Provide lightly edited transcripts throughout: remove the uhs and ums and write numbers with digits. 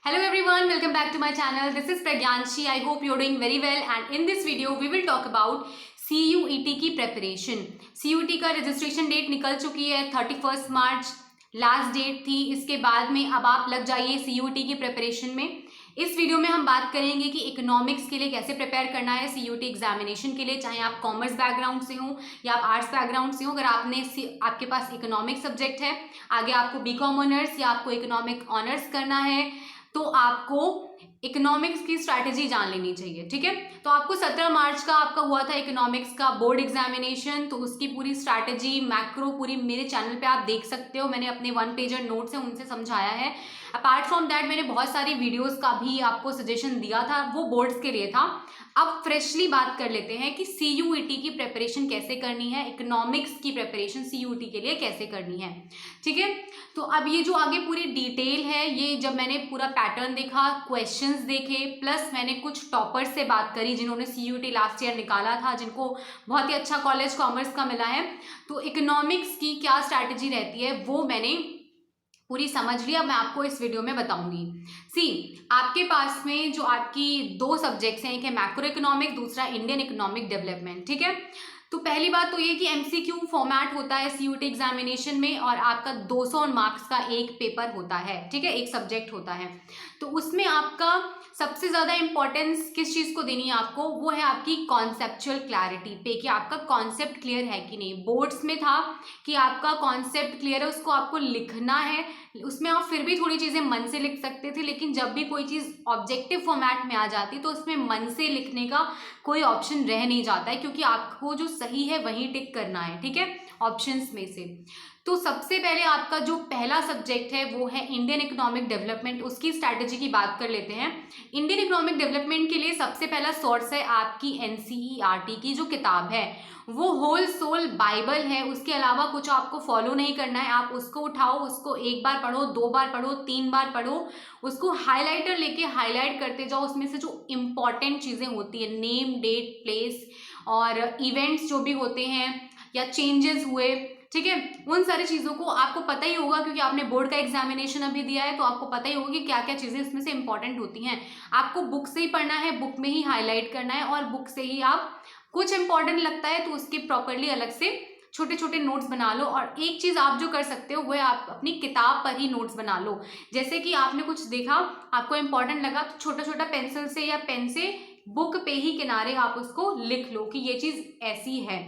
Hello everyone, welcome back to my channel. This is Pragyanshi. I hope you're doing very well and in this video we will talk about CUET की preparation. CUET का registration date निकल चुकी है 31 मार्च last date थी। इसके बाद में अब आप लग जाइए CUET की प्रेपरेशन में। इस वीडियो में हम बात करेंगे कि इकोनॉमिक्स के लिए कैसे प्रिपेयर करना है CUET एग्जामिनेशन के लिए, चाहे आप कॉमर्स बैकग्राउंड से हो या आप आर्ट्स बैकग्राउंड से हो। अगर आपके पास इकोनॉमिक्स सब्जेक्ट है, आगे आपको बीकॉम ऑनर्स या आपको इकोनॉमिक ऑनर्स करना है, तो आपको इकोनॉमिक्स की स्ट्रैटेजी जान लेनी चाहिए। ठीक है, तो आपको 17 मार्च का आपका हुआ था इकोनॉमिक्स का बोर्ड एग्जामिनेशन, तो उसकी पूरी स्ट्रैटेजी मैक्रो पूरी मेरे चैनल पे आप देख सकते हो। मैंने अपने 1 पेजर नोट्स हैं उनसे समझाया है। अपार्ट फ्रॉम दैट मैंने बहुत सारी वीडियोस का भी आपको सजेशन दिया था, वो बोर्ड्स के लिए था। अब फ्रेशली बात कर लेते हैं कि CUET की प्रेपरेशन कैसे करनी है, इकोनॉमिक्स की प्रेपरेशन CUET के लिए कैसे करनी है। ठीक है, तो अब ये जो आगे पूरी डिटेल है, ये जब मैंने पूरा पैटर्न देखा, क्वेश्चंस देखे, प्लस मैंने कुछ टॉपर्स से बात करी जिन्होंने CUET लास्ट ईयर निकाला था, जिनको बहुत ही अच्छा कॉलेज कॉमर्स का मिला है, तो इकोनॉमिक्स की क्या स्ट्रैटेजी रहती है वो मैंने पूरी समझ लिया। मैं आपको इस वीडियो में बताऊंगी। आपके पास में जो आपकी 2 सब्जेक्ट्स हैं, एक है मैक्रो इकोनॉमिक, दूसरा इंडियन इकोनॉमिक डेवलपमेंट। ठीक है, तो पहली बात तो ये कि MCQ फॉर्मेट होता है CUET एग्जामिनेशन में और आपका 200 मार्क्स का एक पेपर होता है। ठीक है, एक सब्जेक्ट होता है, तो उसमें आपका सबसे ज़्यादा इंपॉर्टेंस किस चीज़ को देनी है आपको, वो है आपकी कॉन्सेप्चुअल क्लैरिटी पे, कि आपका कॉन्सेप्ट क्लियर है कि नहीं। बोर्ड्स में था कि आपका कॉन्सेप्ट क्लियर है, उसको आपको लिखना है। उसमें आप फिर भी थोड़ी चीज़ें मन से लिख सकते थे, लेकिन जब भी कोई चीज़ ऑब्जेक्टिव फॉर्मेट में आ जाती तो उसमें मन से लिखने का कोई ऑप्शन रह नहीं जाता है, क्योंकि आपको जो सही है वही टिक करना है। ठीक है, ऑप्शंस में से तो सबसे पहले आपका जो पहला सब्जेक्ट है वो है इंडियन इकोनॉमिक डेवलपमेंट। उसकी स्ट्रैटेजी की बात कर लेते हैं। इंडियन इकोनॉमिक डेवलपमेंट के लिए सबसे पहला सोर्स है आपकी NCERT की जो किताब है, वो होल सोल बाइबल है। उसके अलावा कुछ आपको फॉलो नहीं करना है। आप उसको उठाओ, उसको 1 बार पढ़ो, 2 बार पढ़ो, 3 बार पढ़ो, उसको हाईलाइटर लेके हाईलाइट करते जाओ। उसमें से जो इंपॉर्टेंट चीज़ें होती है, नेम, डेट, प्लेस और इवेंट्स जो भी होते हैं या चेंजेस हुए, ठीक है, उन सारी चीज़ों को आपको पता ही होगा, क्योंकि आपने बोर्ड का एग्जामिनेशन अभी दिया है, तो आपको पता ही होगा कि क्या क्या चीज़ें इसमें से इंपॉर्टेंट होती हैं। आपको बुक से ही पढ़ना है, बुक में ही हाईलाइट करना है, और बुक से ही आप कुछ इंपॉर्टेंट लगता है तो उसके प्रॉपरली अलग से छोटे छोटे नोट्स बना लो। और एक चीज़ आप जो कर सकते हो वो है आप अपनी किताब पर ही नोट्स बना लो। जैसे कि आपने कुछ देखा, आपको इंपॉर्टेंट लगा, तो छोटा छोटा पेंसिल से या पेन से बुक पे ही किनारे आप उसको लिख लो कि ये चीज़ ऐसी है।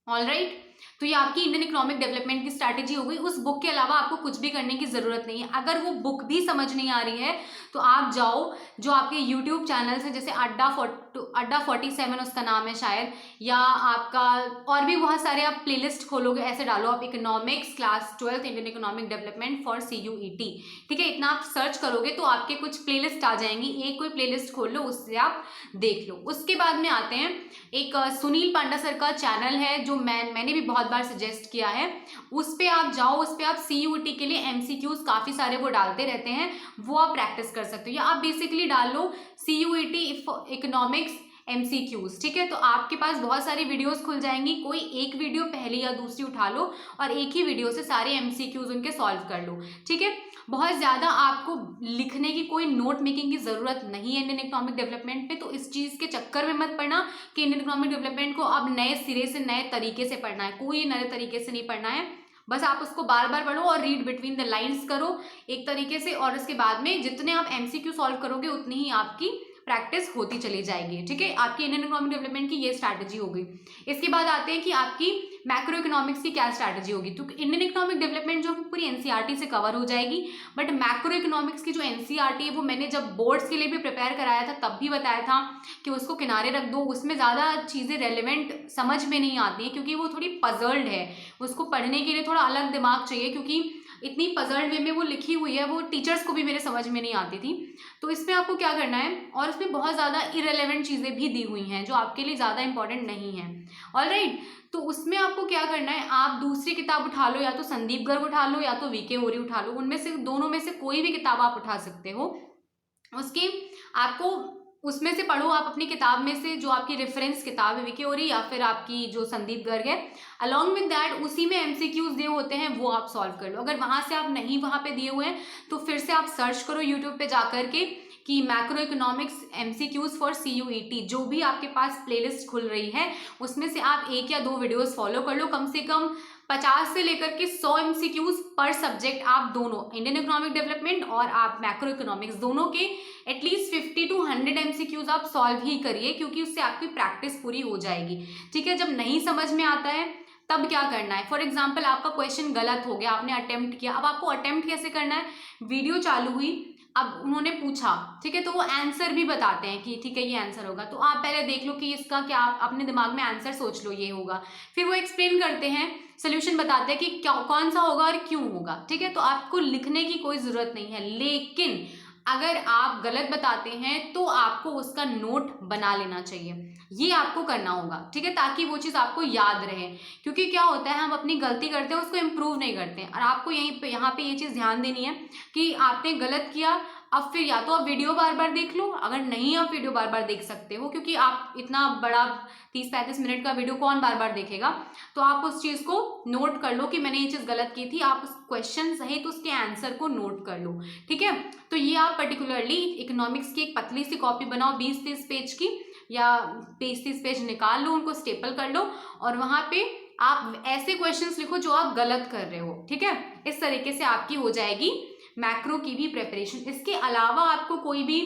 ऑलराइट, तो ये आपकी इंडियन इकोनॉमिक डेवलपमेंट की स्ट्रैटेजी हो गई। उस बुक के अलावा आपको कुछ भी करने की ज़रूरत नहीं है। अगर वो बुक भी समझ नहीं आ रही है तो आप जाओ, जो आपके यूट्यूब चैनल्स हैं, जैसे अड्डा 47 उसका नाम है शायद, या आपका और भी बहुत सारे आप प्लेलिस्ट खोलोगे, ऐसे डालो आप economics class 12 Indian economic development for CUET। ठीक है, इतना आप सर्च करोगे तो आपके कुछ प्लेलिस्ट आ जाएंगी, एक कोई प्लेलिस्ट खोल लो, उससे आप देख लो। उसके बाद में आते हैं, एक सुनील पांडा सर का चैनल है जो मैंने भी बहुत बार सजेस्ट किया है, उस पे आप जाओ, उस पे आप CUET के लिए MCQs काफ़ी सारे वो डालते रहते हैं, वो आप प्रैक्टिस कर सकते हो। या आप बेसिकली डाल लो CUET इकोनॉमिक्स MCQs। ठीक है, तो आपके पास बहुत सारी वीडियोस खुल जाएंगी, कोई एक वीडियो पहली या दूसरी उठा लो और एक ही वीडियो से सारे MCQs उनके सॉल्व कर लो। ठीक है, बहुत ज़्यादा आपको लिखने की, कोई नोट मेकिंग की ज़रूरत नहीं है इंडियन इकोनॉमिक डेवलपमेंट पे। तो इस चीज़ के चक्कर में मत पड़ना कि इंडियन इकोनॉमिक डेवलपमेंट को अब नए सिरे से नए तरीके से पढ़ना है। कोई नए तरीके से नहीं पढ़ना है, बस आप उसको बार बार पढ़ो और रीड बिटवीन द लाइन्स करो एक तरीके से, और उसके बाद में जितने आप MCQ सॉल्व करोगे उतनी ही आपकी प्रैक्टिस होती चली जाएगी। ठीक है, आपकी इंडियन इकोनॉमिक डेवलपमेंट की ये स्ट्रैटेजी हो गई। इसके बाद आते हैं कि आपकी मैक्रो इकोनॉमिक्स की क्या स्ट्रैटेजी होगी। तो इंडियन इकोनॉमिक डेवलपमेंट जो पूरी NCERT से कवर हो जाएगी, बट मैक्रो इकोनॉमिक्स की जो NCERT है वो मैंने जब बोर्ड्स के लिए भी प्रिपेयर कराया था तब भी बताया था कि उसको किनारे रख दो, उसमें ज़्यादा चीज़ें रेलिवेंट समझ में नहीं आती हैं, क्योंकि वो थोड़ी पजल्ड है। उसको पढ़ने के लिए थोड़ा अलग दिमाग चाहिए, क्योंकि इतनी पजल्ड वे में वो लिखी हुई है, वो टीचर्स को भी मेरे समझ में नहीं आती थी। तो इसमें आपको क्या करना है, और इसमें बहुत ज़्यादा इरेलेवेंट चीज़ें भी दी हुई हैं जो आपके लिए ज़्यादा इंपॉर्टेंट नहीं है। ऑलराइट, तो उसमें आपको क्या करना है, आप दूसरी किताब उठा लो, या तो संदीप गर्ग उठा लो या तो VK ओरी उठा लो, उनमें से दोनों में से कोई भी किताब आप उठा सकते हो। उसकी आपको उसमें से पढ़ो आप अपनी किताब में से, जो आपकी रेफरेंस किताब है विकी ओरी या फिर आपकी जो संदीप गर्ग है। अलॉन्ग विद दैट उसी में एमसीक्यूज दिए होते हैं, वो आप सॉल्व कर लो। अगर वहां से आप नहीं वहां पे दिए हुए हैं तो फिर से आप सर्च करो यूट्यूब पे जाकर के कि macro economics MCQs for CUET, जो भी आपके पास प्लेलिस्ट खुल रही है उसमें से आप 1 या 2 वीडियोस फॉलो कर लो। कम से कम 50 से लेकर के 100 एमसीक्यूज पर सब्जेक्ट आप दोनों, इंडियन इकोनॉमिक डेवलपमेंट और आप मैक्रो इकोनॉमिक्स, दोनों के एटलीस्ट 50 to 100 एमसीक्यूज आप सॉल्व ही करिए, क्योंकि उससे आपकी प्रैक्टिस पूरी हो जाएगी। ठीक है, जब नहीं समझ में आता है तब क्या करना है। फॉर एग्जाम्पल आपका क्वेश्चन गलत हो गया, आपने अटेम्प्ट किया, अब आपको अटेम्प्ट कैसे करना है, वीडियो चालू हुई, अब उन्होंने पूछा, ठीक है, तो वो आंसर भी बताते हैं कि ठीक है ये आंसर होगा, तो आप पहले देख लो कि इसका क्या, आप अपने दिमाग में आंसर सोच लो ये होगा, फिर वो एक्सप्लेन करते हैं, सोल्यूशन बताते हैं कि क्या कौन सा होगा और क्यों होगा। ठीक है, तो आपको लिखने की कोई जरूरत नहीं है, लेकिन अगर आप गलत बताते हैं तो आपको उसका नोट बना लेना चाहिए, ये आपको करना होगा। ठीक है, ताकि वो चीज़ आपको याद रहे, क्योंकि क्या होता है हम अपनी गलती करते हैं उसको इम्प्रूव नहीं करते हैं। और आपको यहाँ पे ये चीज़ ध्यान देनी है कि आपने गलत किया, अब फिर या तो आप वीडियो बार बार देख लो, अगर नहीं आप वीडियो बार बार देख सकते हो, क्योंकि आप इतना बड़ा 30-35 मिनट का वीडियो कौन बार बार देखेगा, तो आप उस चीज़ को नोट कर लो कि मैंने ये चीज़ गलत की थी, आप उस क्वेश्चन सहित उसके आंसर को नोट कर लो। ठीक है, तो ये आप पर्टिकुलरली इकोनॉमिक्स की एक पतली सी कॉपी बनाओ 20-30 पेज की, या 20-30 पेज निकाल लो, उनको स्टेपल कर लो और वहाँ पे आप ऐसे क्वेश्चंस लिखो जो आप गलत कर रहे हो। ठीक है, इस तरीके से आपकी हो जाएगी मैक्रो की भी प्रिपरेशन। इसके अलावा आपको कोई भी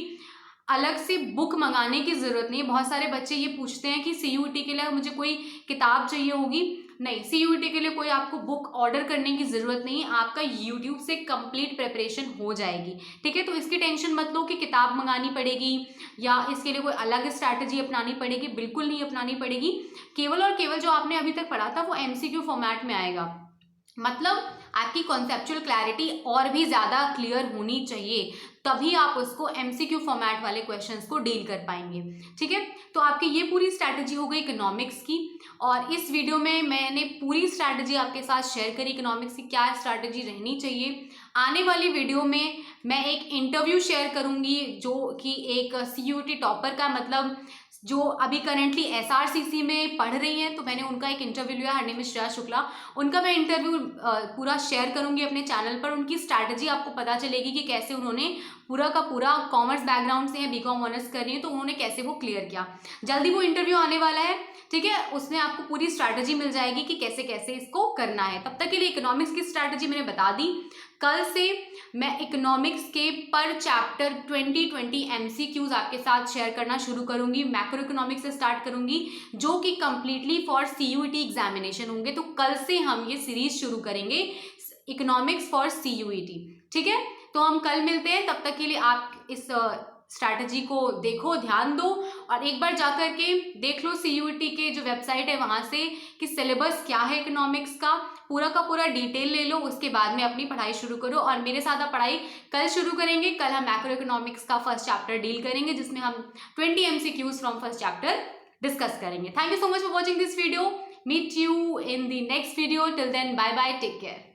अलग से बुक मंगाने की ज़रूरत नहीं है। बहुत सारे बच्चे ये पूछते हैं कि सीयूईटी के लिए मुझे कोई किताब चाहिए होगी, नहीं, सीयूईटी के लिए कोई आपको बुक ऑर्डर करने की ज़रूरत नहीं है, आपका यूट्यूब से कंप्लीट प्रिपरेशन हो जाएगी। ठीक है, तो इसकी टेंशन मत लो कि किताब मंगानी पड़ेगी या इसके लिए कोई अलग स्ट्रैटेजी अपनानी पड़ेगी, बिल्कुल नहीं अपनानी पड़ेगी। केवल और केवल जो आपने अभी तक पढ़ा था वो एमसीक्यू फॉर्मेट में आएगा, मतलब आपकी कॉन्सेप्चुअल क्लैरिटी और भी ज़्यादा क्लियर होनी चाहिए, तभी आप उसको एमसीक्यू फॉर्मेट वाले क्वेश्चंस को डील कर पाएंगे। ठीक है, तो आपकी ये पूरी स्ट्रैटेजी हो गई इकोनॉमिक्स की, और इस वीडियो में मैंने पूरी स्ट्रैटेजी आपके साथ शेयर करी इकोनॉमिक्स की क्या स्ट्रैटेजी रहनी चाहिए। आने वाली वीडियो में मैं एक इंटरव्यू शेयर करूंगी जो कि एक सीयूईटी टॉपर का, मतलब जो अभी करेंटली एसआरसीसी में पढ़ रही हैं, तो मैंने उनका एक इंटरव्यू लिया, her name is Shreya Shukla, उनका मैं इंटरव्यू पूरा शेयर करूंगी अपने चैनल पर। उनकी स्ट्रैटेजी आपको पता चलेगी कि कैसे उन्होंने पूरा का पूरा, कॉमर्स बैकग्राउंड से है, बीकॉम ऑनर्स कर रही है, तो उन्होंने कैसे वो क्लियर किया। जल्दी वो इंटरव्यू आने वाला है, ठीक है, उसमें आपको पूरी स्ट्रैटेजी मिल जाएगी कि कैसे कैसे इसको करना है। तब तक के लिए इकोनॉमिक्स की स्ट्रैटेजी मैंने बता दी। कल से मैं इकोनॉमिक्स के पर चैप्टर 20-20 एमसीक्यूज आपके साथ शेयर करना शुरू करूंगी। मैक्रो इकोनॉमिक्स से स्टार्ट करूंगी, जो कि कंप्लीटली फॉर सीयूईटी एग्जामिनेशन होंगे। तो कल से हम ये सीरीज शुरू करेंगे इकोनॉमिक्स फॉर सीयूईटी। ठीक है, तो हम कल मिलते हैं, तब तक के लिए आप इस स्ट्रैटेजी को देखो, ध्यान दो, और एक बार जाकर के देख लो सीयूईटी के जो वेबसाइट है वहाँ से कि सिलेबस क्या है इकोनॉमिक्स का पूरा डिटेल ले लो। उसके बाद में अपनी पढ़ाई शुरू करो, और मेरे साथ आप पढ़ाई कल शुरू करेंगे। कल हम मैक्रो इकोनॉमिक्स का फर्स्ट चैप्टर डील करेंगे, जिसमें हम 20 MCQs from first chapter discuss करेंगे। Thank you so much for watching this video. Meet you in the next video. Till then, bye bye, take care.